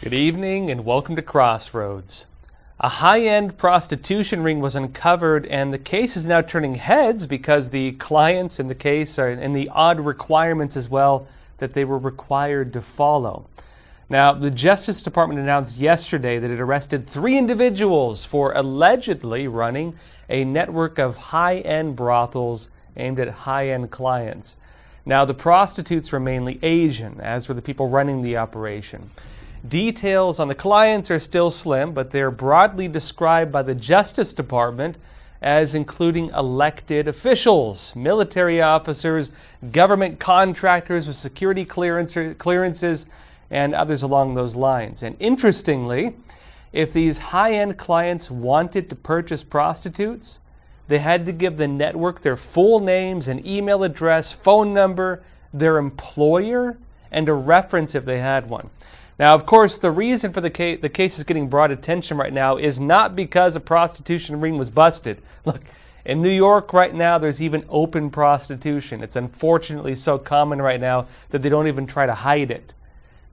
Good evening and welcome to Crossroads. A high-end prostitution ring was uncovered and the case is now turning heads because the clients in the case are in the odd requirements as well that they were required to follow. Now, the Justice Department announced yesterday that it arrested 3 individuals for allegedly running a network of high-end brothels aimed at high-end clients. Now, the prostitutes were mainly Asian, as were the people running the operation. Details on the clients are still slim, but they're broadly described by the Justice Department as including elected officials, military officers, government contractors with security clearances, and others along those lines. And interestingly, if these high-end clients wanted to purchase prostitutes, they had to give the network their full names and email address, phone number, their employer, and a reference if they had one. Now, of course, the reason for the case is getting broad attention right now is not because a prostitution ring was busted. Look, in New York right now, there's even open prostitution. It's unfortunately so common right now that they don't even try to hide it.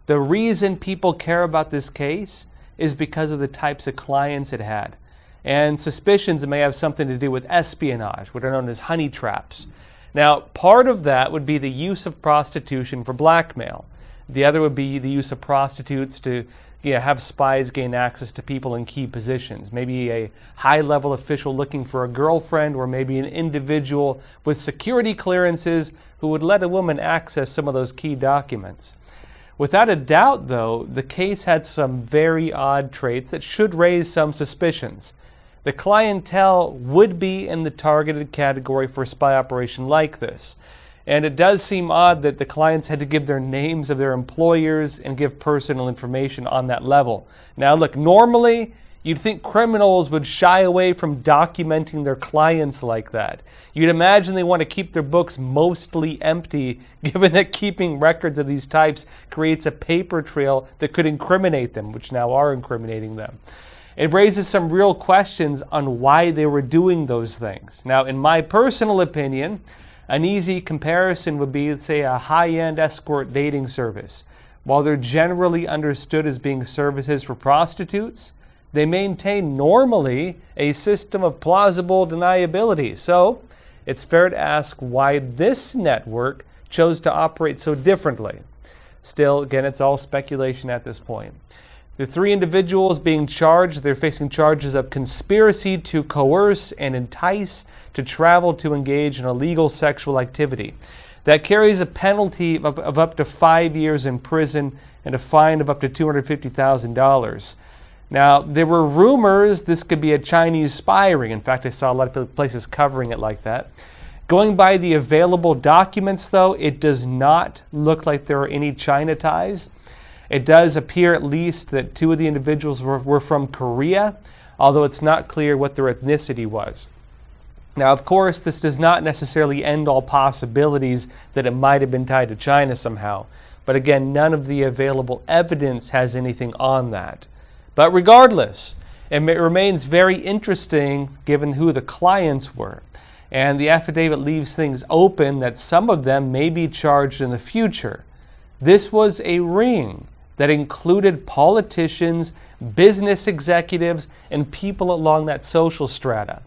The reason people care about this case is because of the types of clients it had, and suspicions it may have something to do with espionage, what are known as honey traps. Now, part of that would be the use of prostitution for blackmail. The other would be the use of prostitutes to have spies gain access to people in key positions. Maybe a high-level official looking for a girlfriend, or maybe an individual with security clearances who would let a woman access some of those key documents. Without a doubt, though, the case had some very odd traits that should raise some suspicions. The clientele would be in the targeted category for a spy operation like this. And it does seem odd that the clients had to give their names of their employers and give personal information on that level. Now look, normally you'd think criminals would shy away from documenting their clients like that. You'd imagine they want to keep their books mostly empty, given that keeping records of these types creates a paper trail that could incriminate them, which now are incriminating them. It raises some real questions on why they were doing those things. Now, in my personal opinion, an easy comparison would be, say, a high-end escort dating service. While they're generally understood as being services for prostitutes, they maintain normally a system of plausible deniability. So it's fair to ask why this network chose to operate so differently. Still, again, it's all speculation at this point. The 3 individuals being charged, they're facing charges of conspiracy to coerce and entice to travel to engage in illegal sexual activity. That carries a penalty of up to 5 years in prison and a fine of up to $250,000. Now, there were rumors this could be a Chinese spy ring. In fact, I saw a lot of places covering it like that. Going by the available documents, though, it does not look like there are any China ties. It does appear at least that 2 of the individuals were from Korea, although it's not clear what their ethnicity was. Now, of course, this does not necessarily end all possibilities that it might have been tied to China somehow. But again, none of the available evidence has anything on that. But regardless, it remains very interesting given who the clients were. And the affidavit leaves things open that some of them may be charged in the future. This was a ring that included politicians, business executives, and people along that social strata.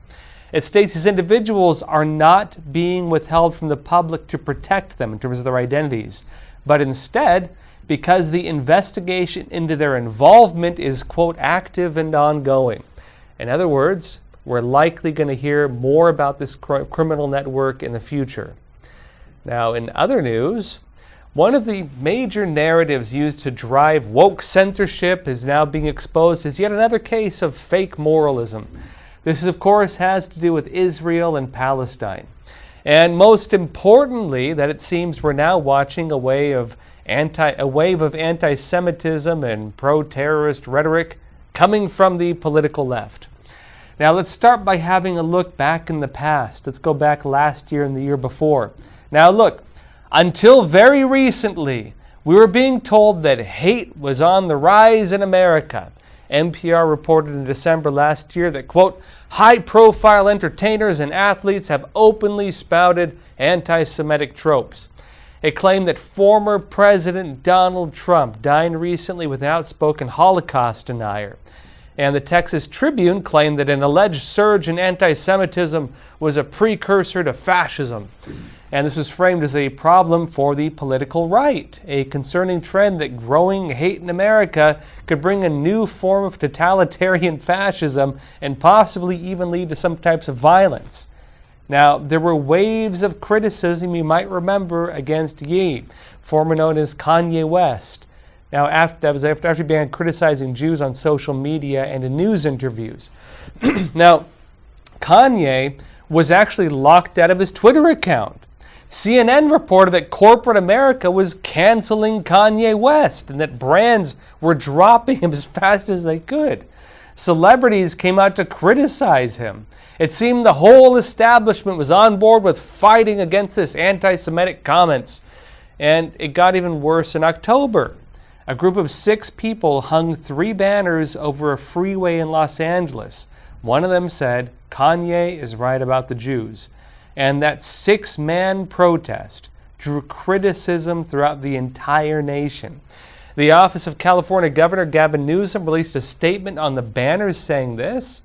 It states these individuals are not being withheld from the public to protect them in terms of their identities, but instead, because the investigation into their involvement is, quote, active and ongoing. In other words, we're likely going to hear more about this criminal network in the future. Now, in other news, one of the major narratives used to drive woke censorship is now being exposed as yet another case of fake moralism. This, of course, has to do with Israel and Palestine. And most importantly, that it seems we're now watching a wave of anti-Semitism and pro-terrorist rhetoric coming from the political left. Now, let's start by having a look back in the past. Let's go back last year and the year before. Now, look. Until very recently, we were being told that hate was on the rise in America. NPR reported in December last year that, quote, high-profile entertainers and athletes have openly spouted anti-Semitic tropes. It claimed that former President Donald Trump dined recently with an outspoken Holocaust denier. And the Texas Tribune claimed that an alleged surge in anti-Semitism was a precursor to fascism. And this was framed as a problem for the political right, a concerning trend that growing hate in America could bring a new form of totalitarian fascism and possibly even lead to some types of violence. Now, there were waves of criticism, you might remember, against Ye, formerly known as Kanye West. Now, after he began criticizing Jews on social media and in news interviews. Now, Kanye was actually locked out of his Twitter account. CNN reported that corporate America was canceling Kanye West and that brands were dropping him as fast as they could. Celebrities came out to criticize him. It seemed the whole establishment was on board with fighting against this anti-Semitic comments. And it got even worse in October. A group of 6 people hung 3 banners over a freeway in Los Angeles. One of them said, "Kanye is right about the Jews." And that 6-man protest drew criticism throughout the entire nation. The Office of California Governor Gavin Newsom released a statement on the banners saying this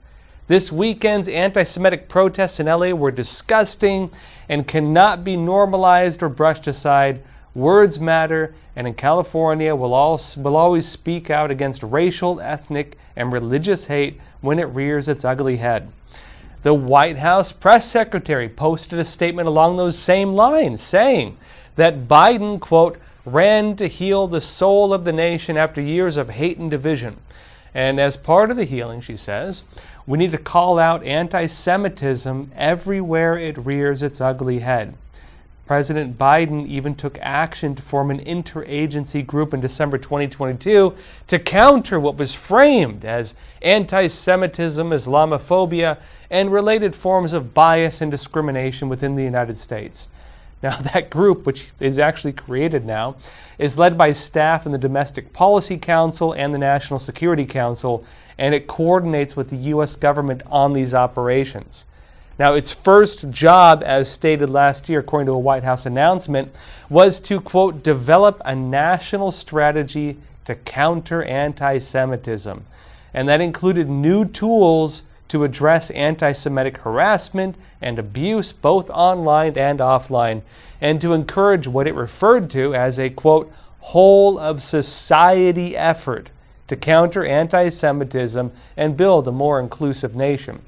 weekend's anti-Semitic protests in LA were disgusting and cannot be normalized or brushed aside. Words matter, and in California we'll always speak out against racial, ethnic, and religious hate when it rears its ugly head. The White House press secretary posted a statement along those same lines, saying that Biden, quote, ran to heal the soul of the nation after years of hate and division. And as part of the healing, she says, we need to call out anti-Semitism everywhere it rears its ugly head. President Biden even took action to form an interagency group in December 2022 to counter what was framed as anti-Semitism, Islamophobia, and related forms of bias and discrimination within the United States. Now, that group, which is actually created now, is led by staff in the Domestic Policy Council and the National Security Council, and it coordinates with the U.S. government on these operations. Now, its first job, as stated last year, according to a White House announcement, was to, quote, develop a national strategy to counter anti-Semitism. And that included new tools to address anti-Semitic harassment and abuse, both online and offline, and to encourage what it referred to as a, quote, whole of society effort to counter anti-Semitism and build a more inclusive nation.